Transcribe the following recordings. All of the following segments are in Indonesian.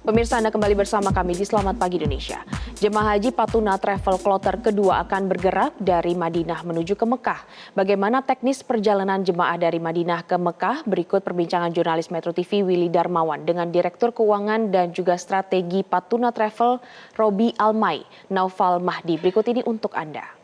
Pemirsa, Anda kembali bersama kami di Selamat Pagi Indonesia. Jemaah Haji Patuna Travel Kloter kedua akan bergerak dari Madinah menuju ke Mekah. Bagaimana teknis perjalanan jemaah dari Madinah ke Mekah? Berikut perbincangan jurnalis Metro TV Willy Darmawan dengan Direktur Keuangan dan juga Strategi Patuna Travel Robi Almay, Naufal Mahdi. Berikut ini untuk Anda.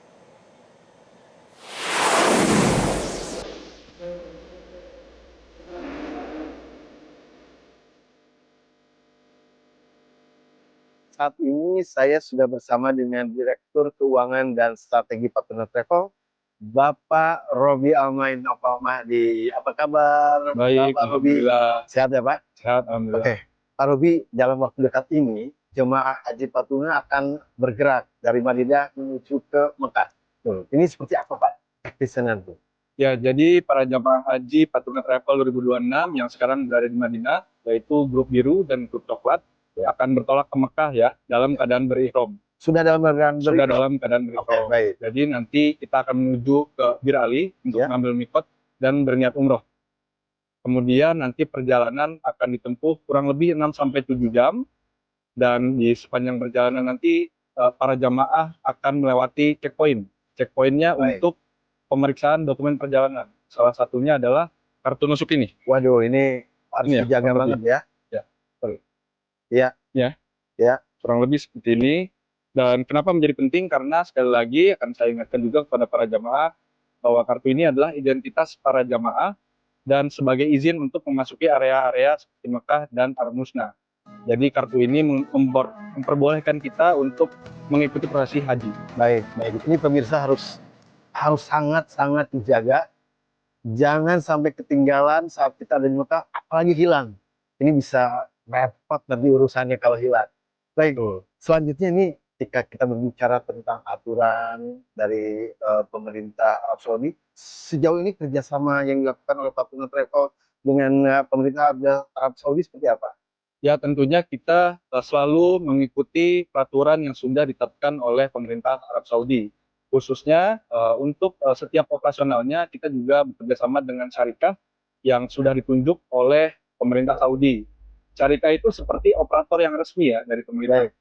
Saat ini saya sudah bersama dengan Direktur Keuangan dan Strategi Patuna Travel, Bapak Robi Almay Naufal Mahdi. Apa kabar? Baik, Pak Robi? alhamdulillah. Sehat ya Pak? Sehat, alhamdulillah. Oke, Pak Robi, dalam waktu dekat ini jemaah Haji Patuna akan bergerak dari Madinah menuju ke Mekah. Ini seperti apa Pak? Teknisnya nanti. Ya, jadi para jemaah haji Patuna Travel 2026 yang sekarang berada di Madinah, yaitu grup biru dan grup coklat, akan bertolak ke Mekah ya, dalam keadaan berihram. Sudah dalam keadaan Sudah dalam keadaan berihram. Oke, baik. Jadi nanti kita akan menuju ke Bir Ali untuk mengambil mikot dan berniat umroh. Kemudian nanti perjalanan akan ditempuh kurang lebih 6-7 jam. Dan di sepanjang perjalanan nanti para jamaah akan melewati checkpoint. Checkpointnya untuk pemeriksaan dokumen perjalanan. Salah satunya adalah kartu nusuk ini. Waduh, ini harus Ini ya, dijaga kurang banget lebih. ya. Ya, kurang lebih seperti ini. Dan kenapa menjadi penting? Karena sekali lagi akan saya ingatkan juga kepada para jamaah bahwa kartu ini adalah identitas para jamaah dan sebagai izin untuk memasuki area-area seperti Mekah dan Ar-Musna. Jadi kartu ini memperbolehkan kita untuk mengikuti prosesi haji. Baik. Ini pemirsa harus sangat dijaga. Jangan sampai ketinggalan saat kita ada di Mekah, apalagi hilang. Ini bisa repot nanti urusannya kalau hilang. Baik, selanjutnya ini ketika kita berbicara tentang aturan dari pemerintah Arab Saudi, sejauh ini kerjasama yang dilakukan oleh Patuna Travel dengan pemerintah Arab Saudi seperti apa? Ya, tentunya kita selalu mengikuti peraturan yang sudah ditetapkan oleh pemerintah Arab Saudi. Khususnya untuk setiap operasionalnya kita juga bekerjasama dengan syarikat yang sudah ditunjuk oleh pemerintah Saudi. Syarikat itu seperti operator yang resmi ya dari pemerintah.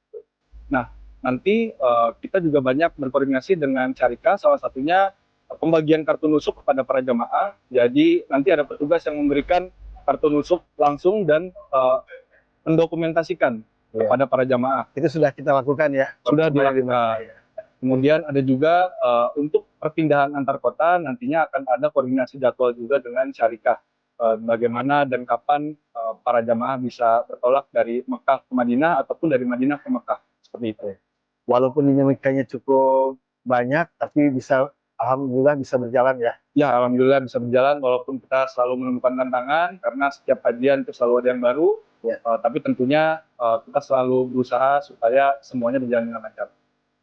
Nah, nanti kita juga banyak berkoordinasi dengan syarikat, salah satunya pembagian kartu nusuk kepada para jamaah. Jadi nanti ada petugas yang memberikan kartu nusuk langsung dan mendokumentasikan kepada para jamaah. Itu sudah kita lakukan ya? Sudah dilakukan. Kemudian ada juga untuk perpindahan antar kota nantinya akan ada koordinasi jadwal juga dengan syarikat. Bagaimana dan kapan para jamaah bisa bertolak dari Mekah ke Madinah ataupun dari Madinah ke Mekah. Seperti itu. Walaupun dinamikanya cukup banyak, tapi alhamdulillah bisa berjalan ya? Ya, alhamdulillah bisa berjalan walaupun kita selalu menemukan tantangan karena setiap kajian itu selalu ada yang baru. Tapi tentunya kita selalu berusaha supaya semuanya berjalan dengan lancar.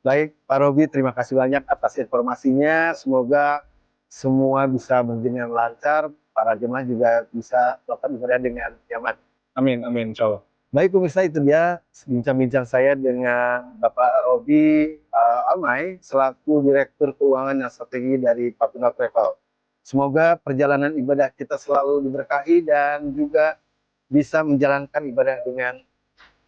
Baik, Pak Robi, terima kasih banyak atas informasinya. Semoga semua bisa berjalan lancar. Para jemaah juga bisa melakukan ibadah dengan nyaman. Amin, amin, insya Allah. Baik pemirsa, itu dia bincang-bincang saya dengan Bapak Robi Almay selaku Direktur Keuangan dan Strategi dari Patuna Travel. Semoga perjalanan ibadah kita selalu diberkahi dan juga bisa menjalankan ibadah dengan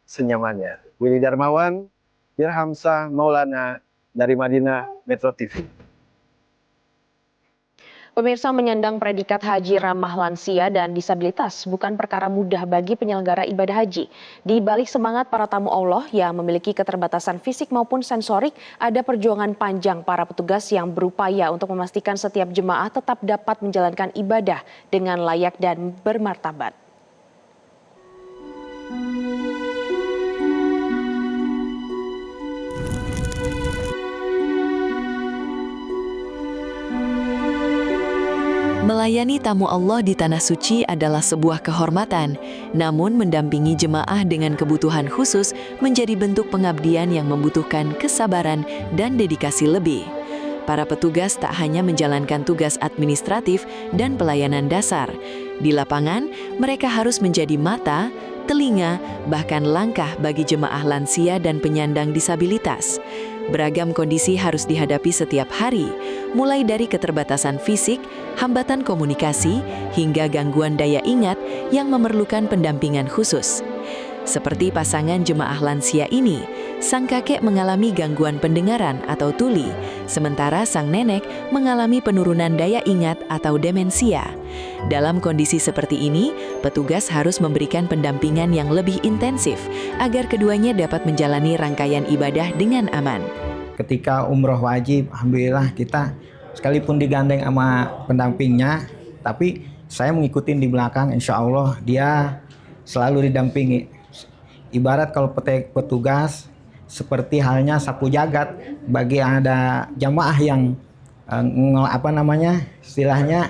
senyamannya. Willy Darmawan, Dirhamsah Maulana dari Madinah, Metro TV. Pemirsa, menyandang predikat haji ramah lansia dan disabilitas bukan perkara mudah bagi penyelenggara ibadah haji. Di balik semangat para tamu Allah yang memiliki keterbatasan fisik maupun sensorik, ada perjuangan panjang para petugas yang berupaya untuk memastikan setiap jemaah tetap dapat menjalankan ibadah dengan layak dan bermartabat. Melayani tamu Allah di Tanah Suci adalah sebuah kehormatan, namun mendampingi jemaah dengan kebutuhan khusus menjadi bentuk pengabdian yang membutuhkan kesabaran dan dedikasi lebih. Para petugas tak hanya menjalankan tugas administratif dan pelayanan dasar. Di lapangan, mereka harus menjadi mata, telinga, bahkan langkah bagi jemaah lansia dan penyandang disabilitas. Beragam kondisi harus dihadapi setiap hari, mulai dari keterbatasan fisik, hambatan komunikasi, hingga gangguan daya ingat yang memerlukan pendampingan khusus. Seperti pasangan jemaah lansia ini, sang kakek mengalami gangguan pendengaran atau tuli, sementara sang nenek mengalami penurunan daya ingat atau demensia. Dalam kondisi seperti ini, petugas harus memberikan pendampingan yang lebih intensif agar keduanya dapat menjalani rangkaian ibadah dengan aman. Ketika umroh wajib, alhamdulillah kita sekalipun digandeng sama pendampingnya, tapi saya mengikuti di belakang, insya Allah dia selalu didampingi. Ibarat kalau petugas seperti halnya sapu jagat bagi ada jamaah yang istilahnya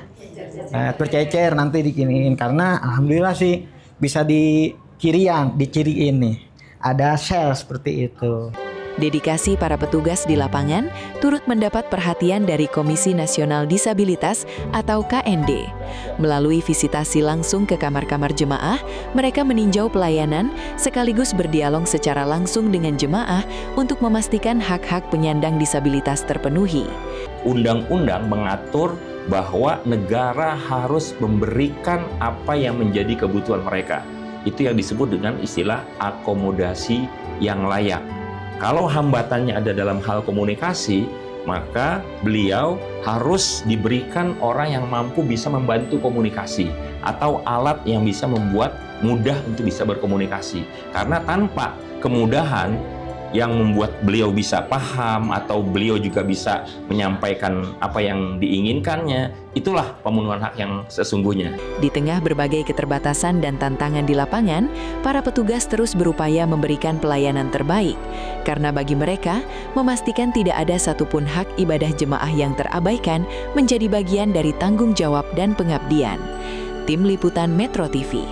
tercecer nanti dikiniin, karena alhamdulillah sih bisa diciriin nih, ada sel seperti itu. Dedikasi para petugas di lapangan turut mendapat perhatian dari Komisi Nasional Disabilitas atau KND. Melalui visitasi langsung ke kamar-kamar jemaah, mereka meninjau pelayanan sekaligus berdialog secara langsung dengan jemaah untuk memastikan hak-hak penyandang disabilitas terpenuhi. Undang-undang mengatur bahwa negara harus memberikan apa yang menjadi kebutuhan mereka. Itu yang disebut dengan istilah akomodasi yang layak. Kalau hambatannya ada dalam hal komunikasi, maka beliau harus diberikan orang yang mampu bisa membantu komunikasi atau alat yang bisa membuat mudah untuk bisa berkomunikasi. Karena tanpa kemudahan yang membuat beliau bisa paham atau beliau juga bisa menyampaikan apa yang diinginkannya, itulah pemenuhan hak yang sesungguhnya. Di tengah berbagai keterbatasan dan tantangan di lapangan, para petugas terus berupaya memberikan pelayanan terbaik. Karena bagi mereka, memastikan tidak ada satupun hak ibadah jemaah yang terabaikan menjadi bagian dari tanggung jawab dan pengabdian. Tim Liputan Metro TV.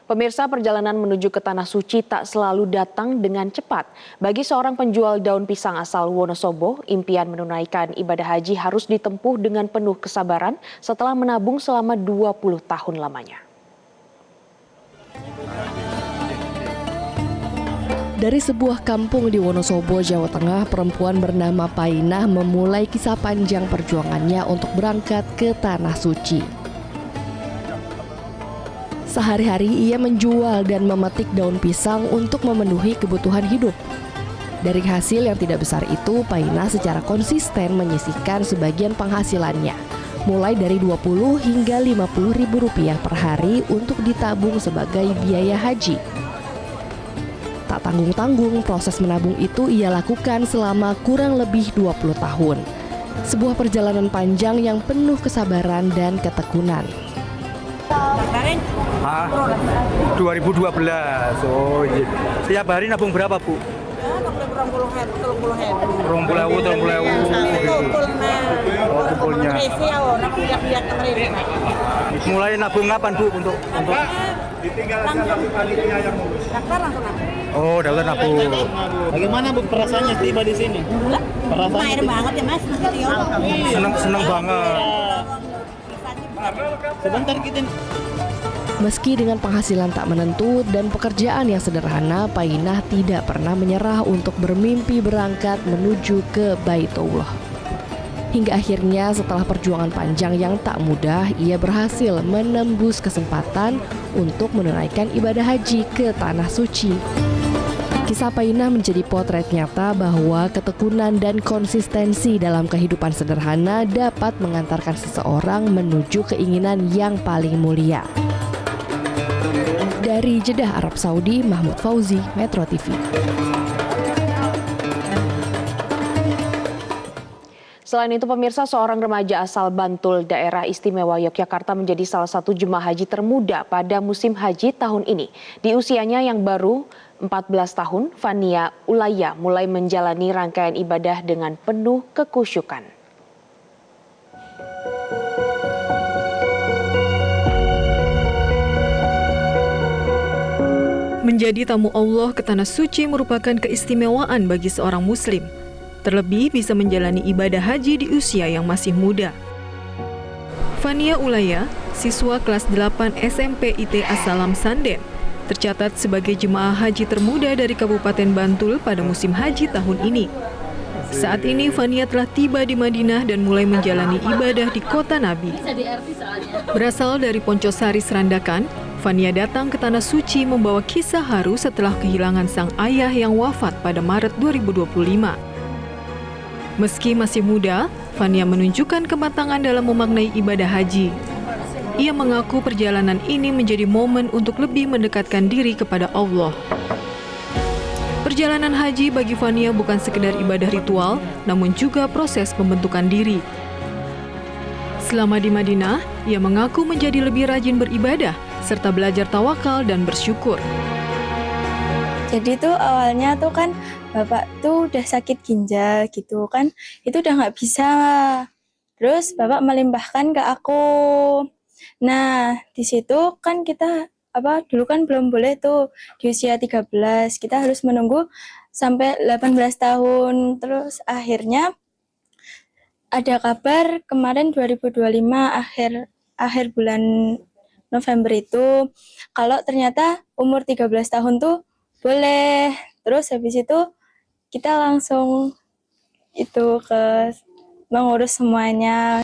Pemirsa, perjalanan menuju ke Tanah Suci tak selalu datang dengan cepat. Bagi seorang penjual daun pisang asal Wonosobo, impian menunaikan ibadah haji harus ditempuh dengan penuh kesabaran setelah menabung selama 20 tahun lamanya. Dari sebuah kampung di Wonosobo, Jawa Tengah, perempuan bernama Painah memulai kisah panjang perjuangannya untuk berangkat ke Tanah Suci. Sehari-hari ia menjual dan memetik daun pisang untuk memenuhi kebutuhan hidup. Dari hasil yang tidak besar itu, Painah secara konsisten menyisihkan sebagian penghasilannya, mulai dari 20 hingga 50 ribu rupiah per hari untuk ditabung sebagai biaya haji. Tak tanggung-tanggung, proses menabung itu ia lakukan selama kurang lebih 20 tahun. Sebuah perjalanan panjang yang penuh kesabaran dan ketekunan. 2012. Oh iya. Setiap hari nabung berapa, Bu? Kumpulnya. Mulai nabung kapan, Bu, untuk Oh, daftar nabung. Bagaimana Bu perasaannya tiba di sini? Main banget ya, Mas. Seneng banget. Sebentar kita. Meski dengan penghasilan tak menentu dan pekerjaan yang sederhana, Painah tidak pernah menyerah untuk bermimpi berangkat menuju ke Baitullah. Hingga akhirnya setelah perjuangan panjang yang tak mudah, ia berhasil menembus kesempatan untuk menunaikan ibadah haji ke Tanah Suci. Kisah Painah menjadi potret nyata bahwa ketekunan dan konsistensi dalam kehidupan sederhana dapat mengantarkan seseorang menuju keinginan yang paling mulia. Dari Jeddah, Arab Saudi, Mahmud Fauzi, Metro TV. Selain itu, pemirsa, seorang remaja asal Bantul, daerah istimewa Yogyakarta menjadi salah satu jemaah haji termuda pada musim haji tahun ini. Di usianya yang baru 14 tahun, Fania Ulaya mulai menjalani rangkaian ibadah dengan penuh kekusyukan. Menjadi tamu Allah ke Tanah Suci merupakan keistimewaan bagi seorang muslim. Terlebih bisa menjalani ibadah haji di usia yang masih muda. Fania Ulaya, siswa kelas 8 SMP IT Asalam Sanden, tercatat sebagai jemaah haji termuda dari Kabupaten Bantul pada musim haji tahun ini. Saat ini Fania telah tiba di Madinah dan mulai menjalani ibadah di kota Nabi. Berasal dari Poncosari Serandakan, Fania datang ke Tanah Suci membawa kisah haru setelah kehilangan sang ayah yang wafat pada Maret 2025. Meski masih muda, Fania menunjukkan kematangan dalam memaknai ibadah haji. Ia mengaku perjalanan ini menjadi momen untuk lebih mendekatkan diri kepada Allah. Perjalanan haji bagi Fania bukan sekedar ibadah ritual, namun juga proses pembentukan diri. Selama di Madinah, ia mengaku menjadi lebih rajin beribadah, serta belajar tawakal dan bersyukur. Jadi tuh awalnya tuh kan bapak tuh udah sakit ginjal gitu kan, itu udah nggak bisa. Terus bapak melimpahkan ke aku. Nah di situ kan kita dulu kan belum boleh tuh di usia 13, kita harus menunggu sampai 18 tahun. Terus akhirnya ada kabar kemarin 2025 akhir bulan November itu kalau ternyata umur 13 tahun tuh boleh. Terus habis itu kita langsung itu ke mengurus semuanya.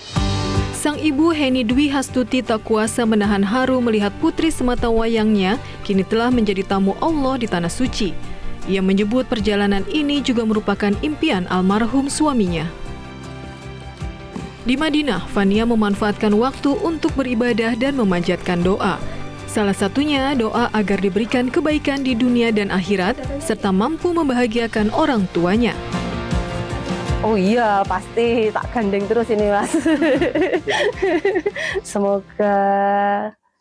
Sang ibu Heni Dwi Hastuti tak kuasa menahan haru melihat putri semata wayangnya kini telah menjadi tamu Allah di Tanah Suci. Ia menyebut perjalanan ini juga merupakan impian almarhum suaminya. Di Madinah, Fania memanfaatkan waktu untuk beribadah dan memanjatkan doa. Salah satunya doa agar diberikan kebaikan di dunia dan akhirat, serta mampu membahagiakan orang tuanya. Oh iya, pasti tak gandeng terus ini Mas. Semoga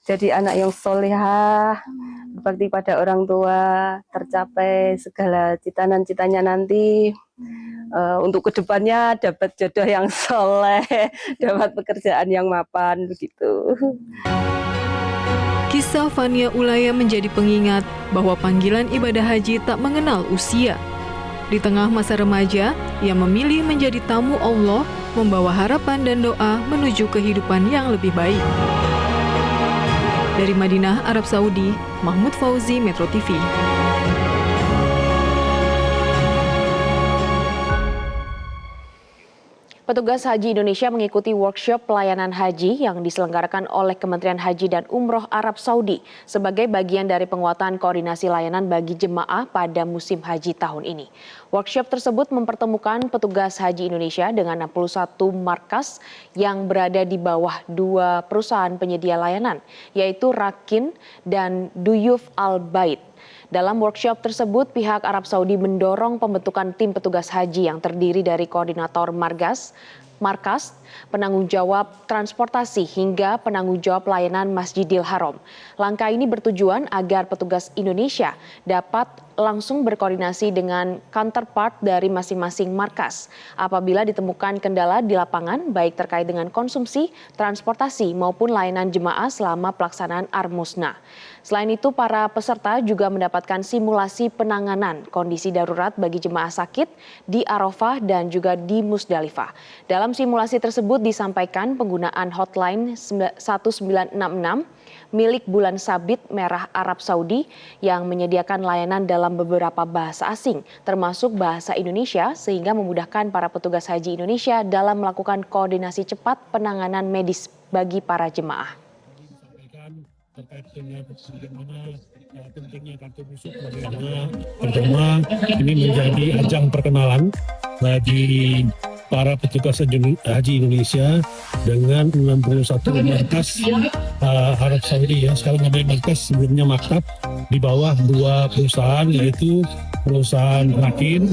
jadi anak yang solehah, berbakti pada orang tua, tercapai segala cita-citanya nanti. Untuk kedepannya dapat jodoh yang soleh, dapat pekerjaan yang mapan, begitu. Kisah Fania Ulaya menjadi pengingat bahwa panggilan ibadah haji tak mengenal usia. Di tengah masa remaja, ia memilih menjadi tamu Allah, membawa harapan dan doa menuju kehidupan yang lebih baik. Dari Madinah, Arab Saudi, Mahmud Fauzi, Metro TV. Petugas Haji Indonesia mengikuti workshop pelayanan haji yang diselenggarakan oleh Kementerian Haji dan Umroh Arab Saudi sebagai bagian dari penguatan koordinasi layanan bagi jemaah pada musim haji tahun ini. Workshop tersebut mempertemukan petugas Haji Indonesia dengan 61 markas yang berada di bawah 2 perusahaan penyedia layanan, yaitu Rakin dan Duyuf Al Bait. Dalam workshop tersebut, pihak Arab Saudi mendorong pembentukan tim petugas haji yang terdiri dari koordinator markas, penanggung jawab transportasi hingga penanggung jawab layanan Masjidil Haram. Langkah ini bertujuan agar petugas Indonesia dapat langsung berkoordinasi dengan counterpart dari masing-masing markas apabila ditemukan kendala di lapangan baik terkait dengan konsumsi, transportasi maupun layanan jemaah selama pelaksanaan Armusna. Selain itu, para peserta juga mendapatkan simulasi penanganan kondisi darurat bagi jemaah sakit di Arafah dan juga di Musdalifah. Dalam simulasi tersebut disampaikan penggunaan hotline 1966 milik Bulan Sabit Merah Arab Saudi yang menyediakan layanan dalam beberapa bahasa asing, termasuk bahasa Indonesia, sehingga memudahkan para petugas haji Indonesia dalam melakukan koordinasi cepat penanganan medis bagi para jemaah. Terkait dengan bagaimana pentingnya kartu khusus, bagaimana pertama ini menjadi ajang perkenalan bagi para petugas haji Indonesia dengan 61 markas Arab Saudi ya. Sekarang ada markas, sebelumnya maktab di bawah 2 perusahaan, yaitu perusahaan Rakin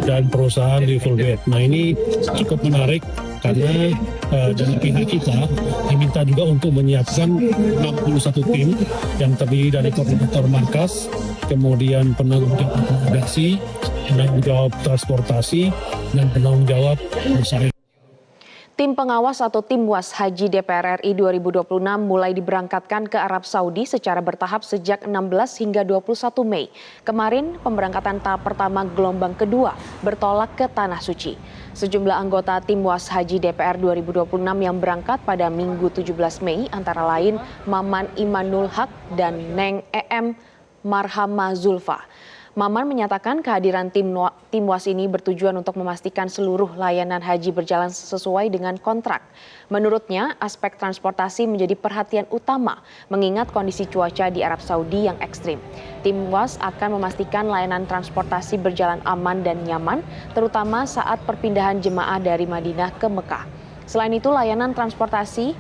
dan perusahaan Fulbet. Nah ini cukup menarik karena dari pihak kita diminta juga untuk menyiapkan 61 tim yang terdiri dari koordinator markas, kemudian penanggung jawab akomodasi, penanggung jawab transportasi, dan penanggung jawab usaha. Tim pengawas atau tim WAS Haji DPR RI 2026 mulai diberangkatkan ke Arab Saudi secara bertahap sejak 16 hingga 21 Mei. Kemarin pemberangkatan tahap pertama gelombang kedua bertolak ke Tanah Suci. Sejumlah anggota tim WAS Haji DPR 2026 yang berangkat pada Minggu 17 Mei antara lain Maman Imanul Haq dan Neng EM Marhama Zulfa. Maman menyatakan kehadiran tim WAS ini bertujuan untuk memastikan seluruh layanan haji berjalan sesuai dengan kontrak. Menurutnya, aspek transportasi menjadi perhatian utama mengingat kondisi cuaca di Arab Saudi yang ekstrim. Tim WAS akan memastikan layanan transportasi berjalan aman dan nyaman, terutama saat perpindahan jemaah dari Madinah ke Mekah. Selain itu, layanan transportasi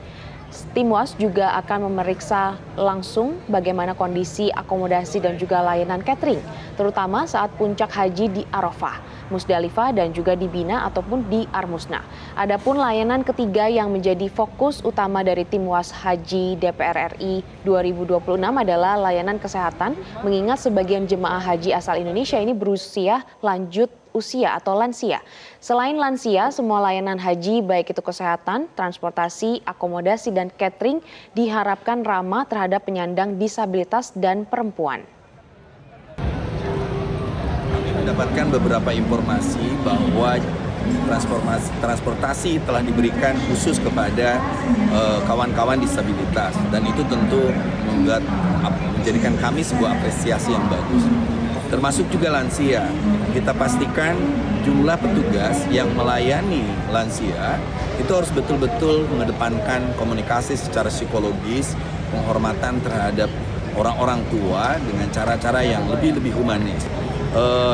tim WAS juga akan memeriksa langsung bagaimana kondisi akomodasi dan juga layanan catering, terutama saat puncak haji di Arafah, Musdalifah dan juga di Bina ataupun di Armusna. Adapun layanan ketiga yang menjadi fokus utama dari tim WAS Haji DPR RI 2026 adalah layanan kesehatan, mengingat sebagian jemaah haji asal Indonesia ini berusia lanjut usia atau lansia. Selain lansia, semua layanan haji baik itu kesehatan, transportasi, akomodasi, dan catering diharapkan ramah terhadap penyandang disabilitas dan perempuan. Kami mendapatkan beberapa informasi bahwa transportasi telah diberikan khusus kepada kawan-kawan disabilitas, dan itu tentu menjadikan kami sebuah apresiasi yang bagus. Termasuk juga lansia. Kita pastikan jumlah petugas yang melayani lansia itu harus betul-betul mengedepankan komunikasi secara psikologis, penghormatan terhadap orang-orang tua dengan cara-cara yang lebih humanis.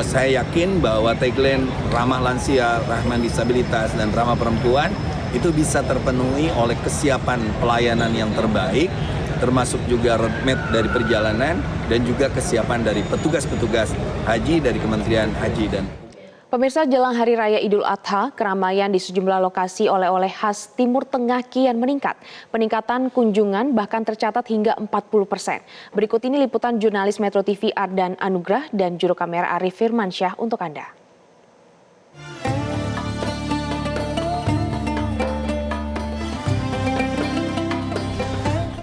Saya yakin bahwa tagline ramah lansia, ramah disabilitas, dan ramah perempuan itu bisa terpenuhi oleh kesiapan pelayanan yang terbaik, termasuk juga roadmap dari perjalanan dan juga kesiapan dari petugas-petugas haji dari Kementerian Haji dan Pemirsa, jelang Hari Raya Idul Adha, keramaian di sejumlah lokasi oleh-oleh khas Timur Tengah kian meningkat. Peningkatan kunjungan bahkan tercatat hingga 40%. Berikut ini liputan jurnalis Metro TV Ardan Anugrah dan juru kamera Arif Firmansyah untuk Anda.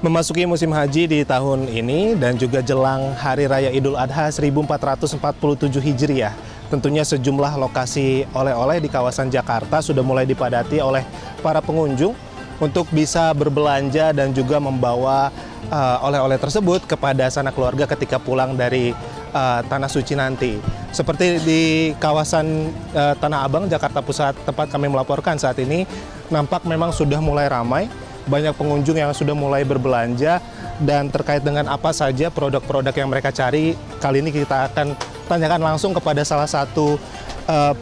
Memasuki musim haji di tahun ini dan juga jelang Hari Raya Idul Adha 1447 Hijriah. Tentunya sejumlah lokasi oleh-oleh di kawasan Jakarta sudah mulai dipadati oleh para pengunjung untuk bisa berbelanja dan juga membawa oleh-oleh tersebut kepada sanak keluarga ketika pulang dari Tanah Suci nanti. Seperti di kawasan Tanah Abang, Jakarta Pusat, tempat kami melaporkan saat ini, nampak memang sudah mulai ramai. Banyak pengunjung yang sudah mulai berbelanja, dan terkait dengan apa saja produk-produk yang mereka cari, kali ini kita akan tanyakan langsung kepada salah satu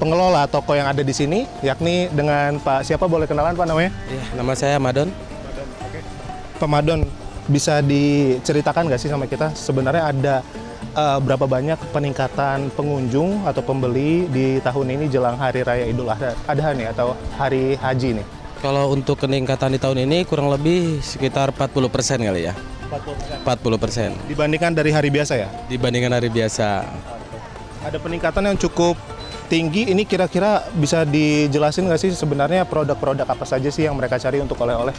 pengelola toko yang ada di sini, yakni dengan Pak, siapa boleh kenalan Pak namanya? Iya, nama saya Madon. Pak Madon, bisa diceritakan nggak sih sama kita sebenarnya ada berapa banyak peningkatan pengunjung atau pembeli di tahun ini jelang Hari Raya Idul Adha nih atau Hari Haji nih? Kalau untuk peningkatan di tahun ini kurang lebih sekitar 40% kali ya. 40%. Dibandingkan dari hari biasa ya? Dibandingkan hari biasa. Ada peningkatan yang cukup tinggi, ini kira-kira bisa dijelasin nggak sih sebenarnya produk-produk apa saja sih yang mereka cari untuk oleh-oleh?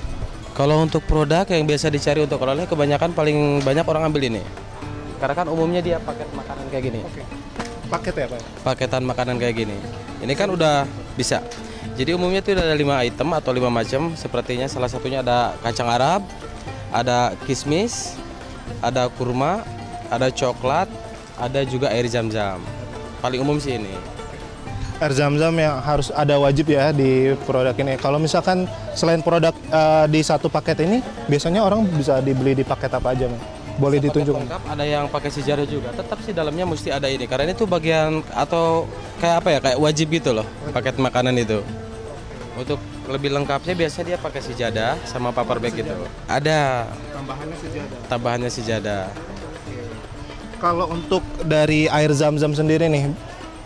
Kalau untuk produk yang biasa dicari untuk oleh-oleh, kebanyakan paling banyak orang ambil ini. Karena kan umumnya dia paket makanan kayak gini. Oke. Paket ya Pak? Paketan makanan kayak gini. Ini kan udah bisa. Jadi umumnya itu ada 5 item atau 5 macam. Sepertinya salah satunya ada kacang Arab, ada kismis, ada kurma, ada coklat, ada juga air zam-zam. Paling umum sih ini. Air zam-zam yang harus ada wajib ya di produk ini. Kalau misalkan selain produk di satu paket ini, biasanya orang bisa dibeli di paket apa aja? Boleh ditunjuk? Ada yang pakai sejarah juga. Tetap sih dalamnya mesti ada ini. Karena itu bagian atau kayak apa ya? Kayak wajib gitu loh, paket makanan itu. Untuk lebih lengkapnya biasanya dia pakai sejadah sama paper bag gitu. Ada. Tambahannya sejadah. Tambahannya sejadah. Kalau untuk dari air zam-zam sendiri nih,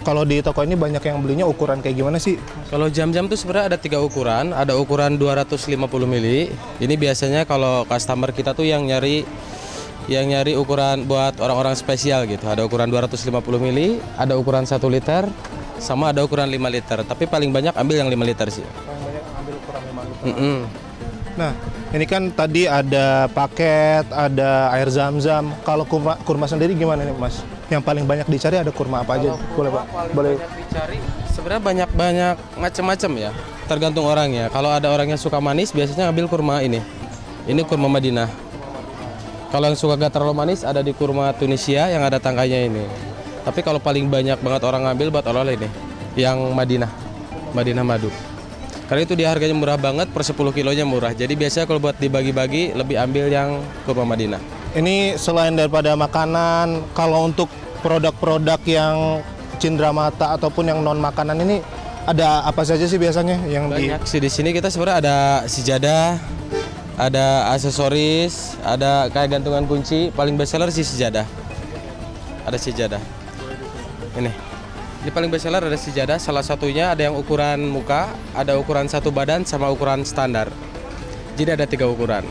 kalau di toko ini banyak yang belinya ukuran kayak gimana sih? Kalau jam-jam tuh sebenarnya ada 3 ukuran. Ada ukuran 250 mili. Ini biasanya kalau customer kita tuh yang nyari ukuran buat orang-orang spesial gitu. Ada ukuran 250 mili, ada ukuran 1 liter, sama ada ukuran 5 liter. Tapi paling banyak ambil yang 5 liter sih. Paling banyak ambil ukuran 5 liter. Nah, ini kan tadi ada paket, ada air zam-zam. Kalau kurma sendiri gimana nih Mas? Yang paling banyak dicari ada kurma apa aja? Boleh Pak? Boleh. Banyak dicari. Sebenarnya banyak macam-macam ya. Tergantung orangnya. Kalau ada orang yang suka manis, biasanya ambil kurma ini. Ini kurma Madinah. Kalau yang suka gak terlalu manis, ada di kurma Tunisia yang ada tangkainya ini. Tapi kalau paling banyak banget orang ngambil buat oleh-oleh ini, yang Madinah madu. Karena itu dia harganya murah banget, per 10 kilonya murah. Jadi biasanya kalau buat dibagi-bagi, lebih ambil yang kurma Madinah. Ini selain daripada makanan, kalau untuk produk-produk yang cenderamata ataupun yang non makanan ini ada apa saja sih biasanya yang banyak sih di sini. Kita sebenarnya ada sijadah, ada aksesoris, ada kayak gantungan kunci. Paling best seller sih sijadah. Ada sijadah. Ini paling best seller ada sijadah. Salah satunya ada yang ukuran muka, ada ukuran satu badan sama ukuran standar. Jadi ada 3 ukuran.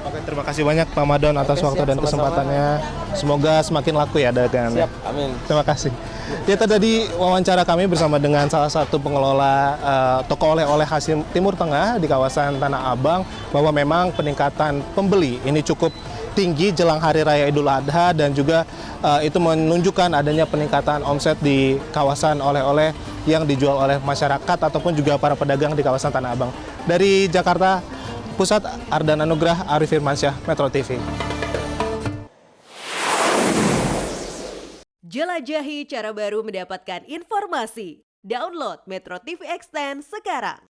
Oke, terima kasih banyak Pak Madon atas waktu dan kesempatannya. Semoga semakin laku ya dagangannya. Siap, amin. Terima kasih. Ya, tadi wawancara kami bersama dengan salah satu pengelola toko oleh-oleh khas Timur Tengah di kawasan Tanah Abang, bahwa memang peningkatan pembeli ini cukup tinggi jelang Hari Raya Idul Adha, dan juga itu menunjukkan adanya peningkatan omset di kawasan oleh-oleh yang dijual oleh masyarakat ataupun juga para pedagang di kawasan Tanah Abang. Dari Jakarta Pusat, Ardan Anugrah, Arif Firmansyah, Metro TV. Jelajahi cara baru mendapatkan informasi. Download Metro TV Extend sekarang.